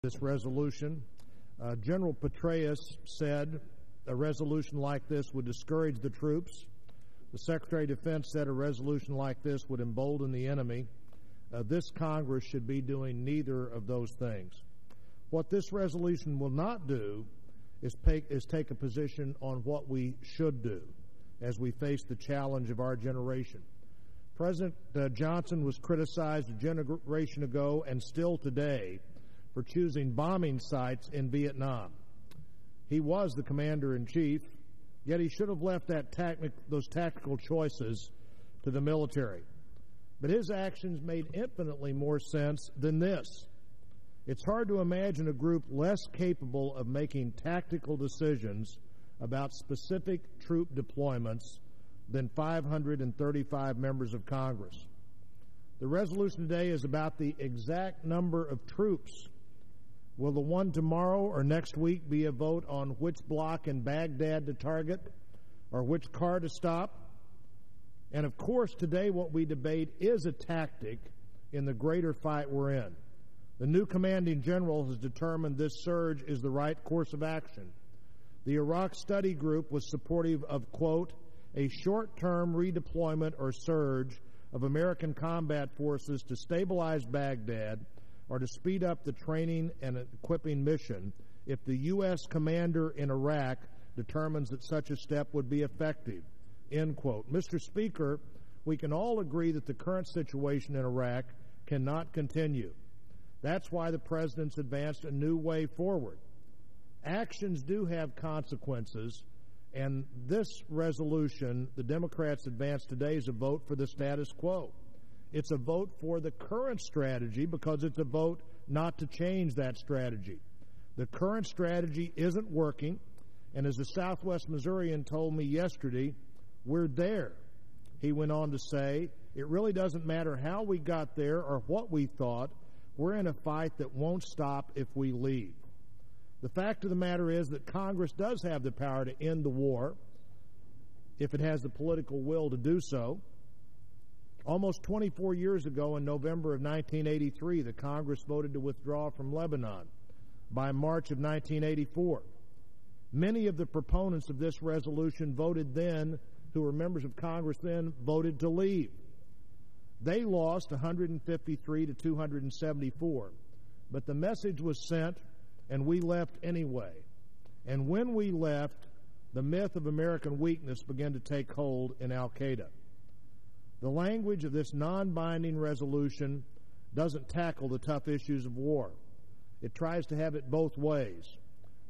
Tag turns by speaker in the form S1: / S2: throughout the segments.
S1: this resolution. General Petraeus said a resolution like this would discourage the troops. The Secretary of Defense said a resolution like this would embolden the enemy. This Congress should be doing neither of those things. What this resolution will not do is take a position on what we should do as we face the challenge of our generation. President Johnson was criticized a generation ago and still today for choosing bombing sites in Vietnam. He was the commander-in-chief, yet he should have left those tactical choices to the military. But his actions made infinitely more sense than this. It's hard to imagine a group less capable of making tactical decisions about specific troop deployments than 535 members of Congress. The resolution today is about the exact number of troops. Will the one tomorrow or next week be a vote on which block in Baghdad to target or which car to stop? And of course, today what we debate is a tactic in the greater fight we're in. The new commanding general has determined this surge is the right course of action. The Iraq Study Group was supportive of, quote, a short-term redeployment or surge of American combat forces to stabilize Baghdad or to speed up the training and equipping mission if the U.S. commander in Iraq determines that such a step would be effective, end quote. Mr. Speaker, we can all agree that the current situation in Iraq cannot continue. That's why the President's advanced a new way forward. Actions do have consequences, and this resolution the Democrats advanced today is a vote for the status quo. It's a vote for the current strategy because it's a vote not to change that strategy. The current strategy isn't working, and as a Southwest Missourian told me yesterday, we're there. He went on to say, it really doesn't matter how we got there or what we thought. We're in a fight that won't stop if we leave. The fact of the matter is that Congress does have the power to end the war if it has the political will to do so. Almost 24 years ago, in November of 1983, the Congress voted to withdraw from Lebanon. By March of 1984, many of the proponents of this resolution voted then, who were members of Congress then, voted to leave. They lost 153 to 274, but the message was sent, and we left anyway. And when we left, the myth of American weakness began to take hold in Al-Qaeda. The language of this non-binding resolution doesn't tackle the tough issues of war. It tries to have it both ways,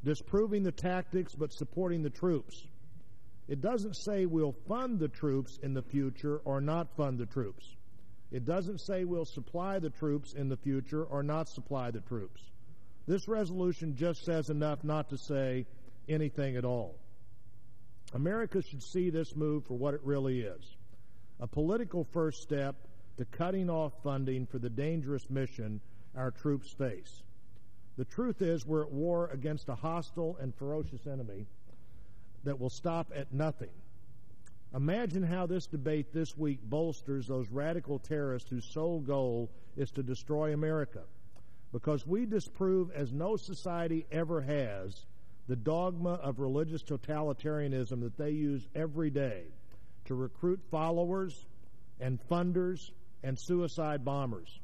S1: disproving the tactics but supporting the troops. It doesn't say we'll fund the troops in the future or not fund the troops. It doesn't say we'll supply the troops in the future or not supply the troops. This resolution just says enough not to say anything at all. America should see this move for what it really is, a political first step to cutting off funding for the dangerous mission our troops face. The truth is we're at war against a hostile and ferocious enemy that will stop at nothing. Imagine how this debate this week bolsters those radical terrorists whose sole goal is to destroy America, because we disprove, as no society ever has, the dogma of religious totalitarianism that they use every day to recruit followers and funders and suicide bombers.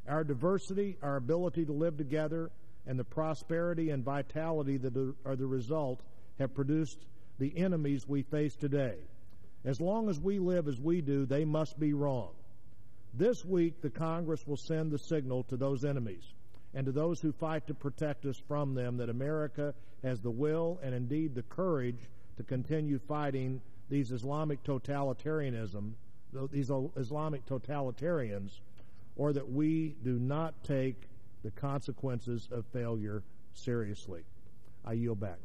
S1: Our diversity, our ability to live together, and the prosperity and vitality that are the result have produced the enemies we face today. As long as we live as we do, they must be wrong. This week, the Congress will send the signal to those enemies and to those who fight to protect us from them that America has the will and indeed the courage to continue fighting these Islamic totalitarians, or that we do not take the consequences of failure seriously. I yield back.